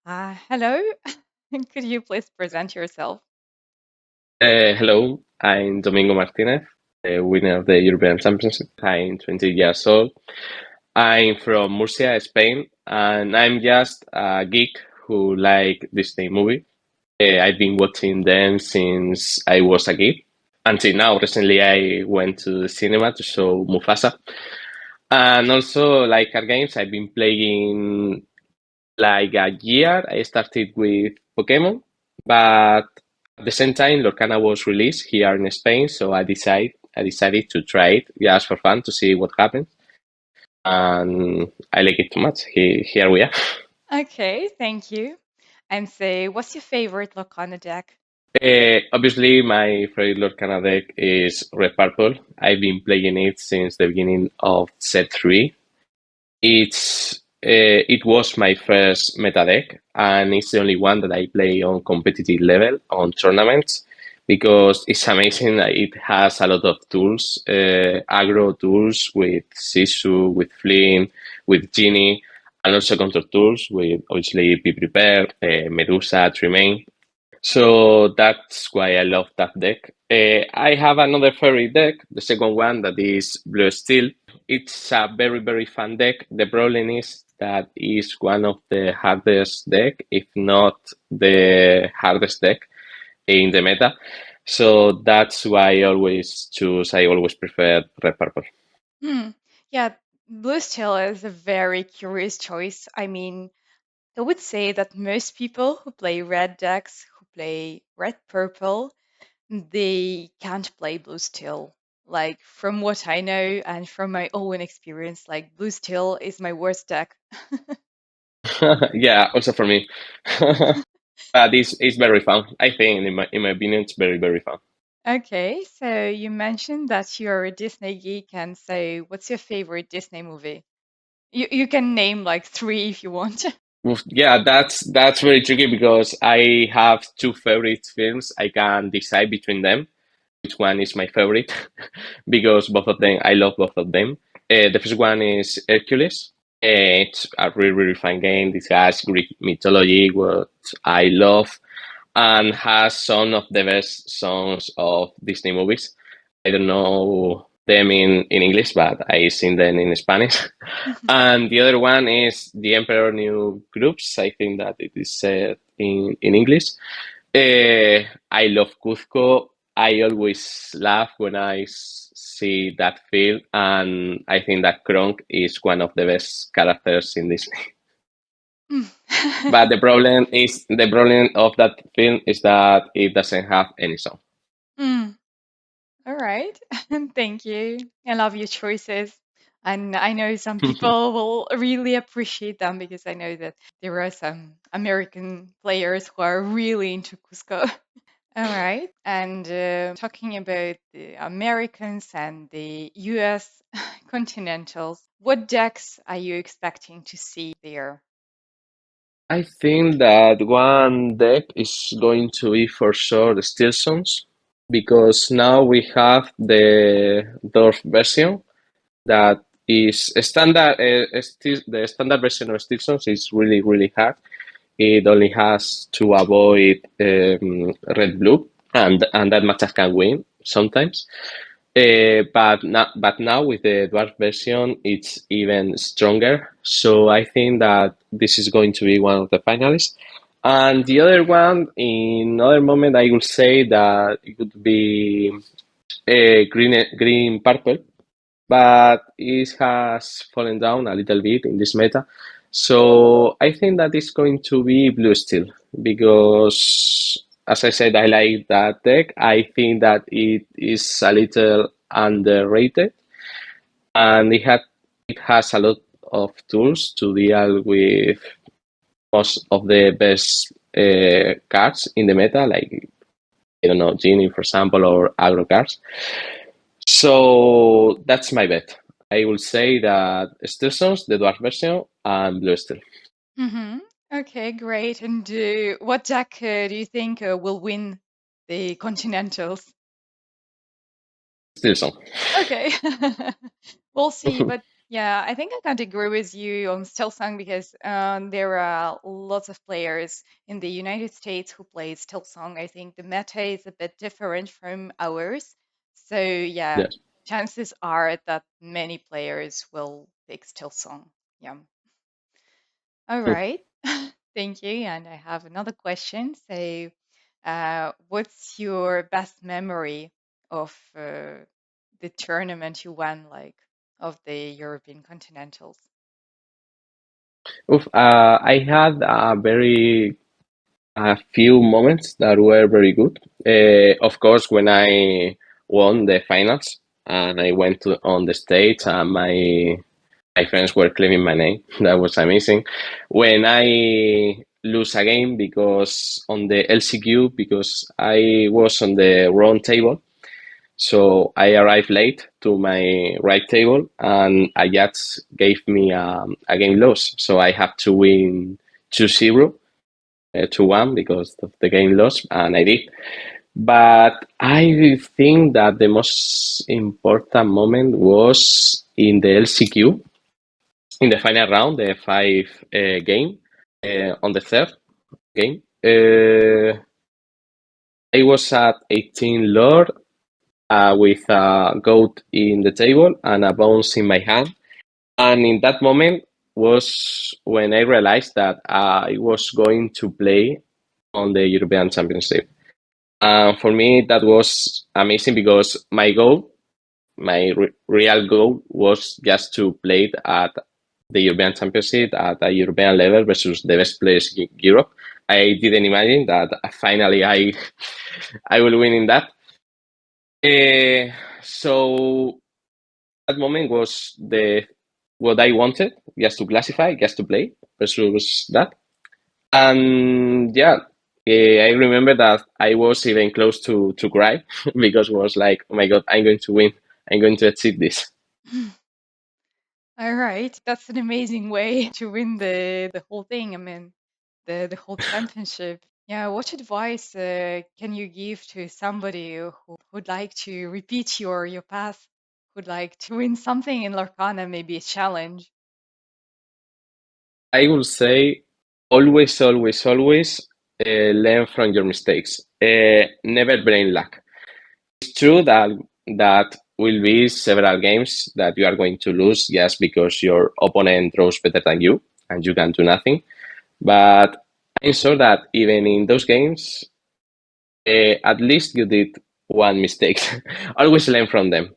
Hello. Could you please present yourself? Hello, I'm Domingo Martinez, the winner of the European Championship. I'm 20 years old. I'm from Murcia, Spain, and I'm just a geek who like Disney movie. I've been watching them since I was a kid. Until now, recently I went to the cinema to show Mufasa. And also, like card games, I've been playing like a year. I started with Pokemon, but at the same time, Lorcana was released here in Spain, so I decided to try it just for fun to see what happens, and I like it too much. Here we are. Okay, thank you. And say, what's your favorite Lorcana deck? Obviously, my favorite Lorcana deck is Red Purple. I've been playing it since the beginning of set 3. It was my first meta deck, and it's the only one that I play on competitive level on tournaments because it's amazing. It has a lot of tools, aggro tools with Sisu, with Flynn, with Genie, and also counter tools with obviously Be Prepared, Medusa, Tremaine. So that's why I love that deck. I have another favorite deck, the second one that is Blue Steel. It's a very, very fun deck. The problem is that it's one of the hardest deck, if not the hardest deck in the meta. So that's why I always prefer Red Purple. Hmm. Yeah, Blue Steel is a very curious choice. I mean, I would say that most people who play red decks, who play red purple, they can't play Blue Steel. Like from what I know and from my own experience, like Blue Steel is my worst deck. Yeah, also for me. But it's very fun. I think, in my opinion, it's very, very fun. Okay, so you mentioned that you're a Disney geek, and so what's your favorite Disney movie? You can name like three if you want. Oof, yeah, that's very tricky because I have two favorite films. I can decide between them which one is my favorite because both of them I love both of them. The first one is Hercules. It's a really really fun game. This has Greek mythology, what I love, and has some of the best songs of Disney movies. I don't know them in English, but I sing them in Spanish. And the other one is The Emperor New Groups. I think that it is said in English. I love Cuzco. I always laugh when see that film, and I think that Kronk is one of the best characters in Disney. But the problem of that film is that it doesn't have any song. Mm, all right, thank you. I love your choices. And I know some people will really appreciate them because I know that there are some American players who are really into Cusco. All right. And talking about the Americans and the US Continentals, what decks are you expecting to see there? I think that one deck is going to be for sure the Stilsons because now we have the Dwarf version that is standard. The standard version of Stilsons is really really hard. It only has to avoid red blue, and that matchup can win sometimes. But now with the dwarf version, it's even stronger. So I think that this is going to be one of the finalists. And the other one, in other moment, I would say that it could be green purple, but it has fallen down a little bit in this meta. So I think that it's going to be blue still because, as I said, I like that deck. I think that it is a little underrated, and it has a lot of tools to deal with most of the best cards in the meta, like I don't know, Genie, for example, or aggro cards. So that's my bet. I will say that Stilsons, the Dwarf version, and Blue Steel. Hmm. Okay, great. And what deck do you think will win the Continentals? Stilson. Okay, we'll see. But Yeah, I think I can't agree with you on Stillsong because there are lots of players in the United States who play Stillsong. I think the meta is a bit different from ours. So yeah, Yes. chances are that many players will pick Stillsong. Yeah. All Mm. right. Thank you. And I have another question. So, what's your best memory of the tournament you won, like of the European Continentals? Oof, I had a few moments that were very good. Of course, when I won the finals and I went on the stage and my friends were claiming my name. That was amazing. When I lose a game because on the LCQ because I was on the wrong table, so I arrived late to my right table and Ajax gave me a game loss. So I have to win 2-0, 2-1 because of the game loss, and I did. But I think that the most important moment was in the LCQ in the final round, the five game, on the third game. I was at 18 Lord with a goat in the table and a bounce in my hand. And in that moment was when I realized that I was going to play on the European Championship. For me, that was amazing because my real goal was just to play at the European Championship at a European level versus the best players in Europe. I didn't imagine that finally I will win in that. So that moment was the what I wanted, just to classify, just to play versus that. And yeah, I remember that I was even close to cry because it was like, oh my God, I'm going to win. I'm going to achieve this. All right, that's an amazing way to win the whole thing. I mean, the whole championship. Yeah, what advice can you give to somebody who would like to repeat your path, would like to win something in Lorcana, maybe a challenge? I will say always, always, always learn from your mistakes. Never blame luck. It's true that will be several games that you are going to lose just because your opponent draws better than you and you can do nothing. But I'm sure that even in those games, at least you did one mistake. Always learn from them.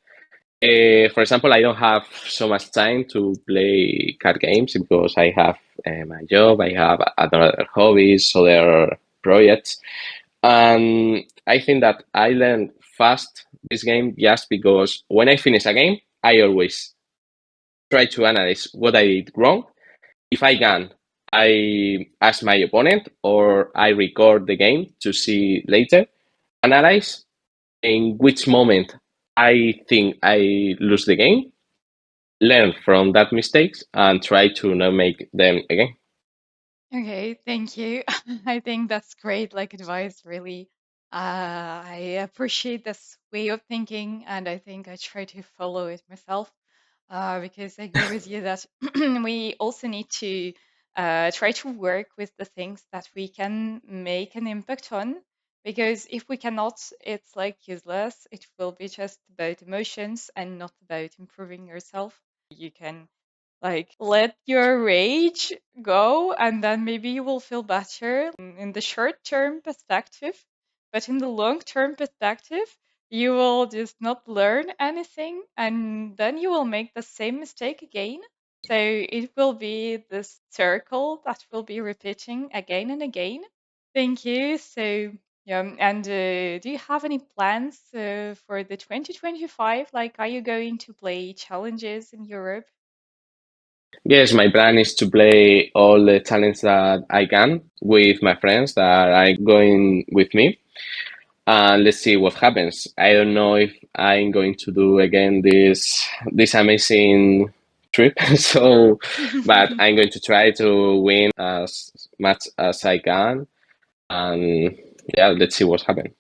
For example, I don't have so much time to play card games because I have my job, I have other hobbies, other projects, and I think that I learned fast this game just because when I finish a game, I always try to analyze what I did wrong. If I can, I ask my opponent or I record the game to see later, analyze in which moment I think I lose the game, learn from that mistakes and try to not make them again. Okay, thank you. I think that's great, like advice, really. I appreciate this way of thinking, and I think I try to follow it myself. Because I agree with you that we also need to try to work with the things that we can make an impact on. Because if we cannot, it's like useless. It will be just about emotions and not about improving yourself. You can like let your rage go, and then maybe you will feel better in the short term perspective. But in the long term perspective, you will just not learn anything, and then you will make the same mistake again. So it will be this circle that will be repeating again and again. Thank you. So, yeah, and do you have any plans for the 2025? Like, are you going to play challenges in Europe? Yes, my plan is to play all the talents that I can with my friends that are going with me. And let's see what happens. I don't know if I'm going to do again this amazing trip. So, but I'm going to try to win as much as I can. And yeah, let's see what happens.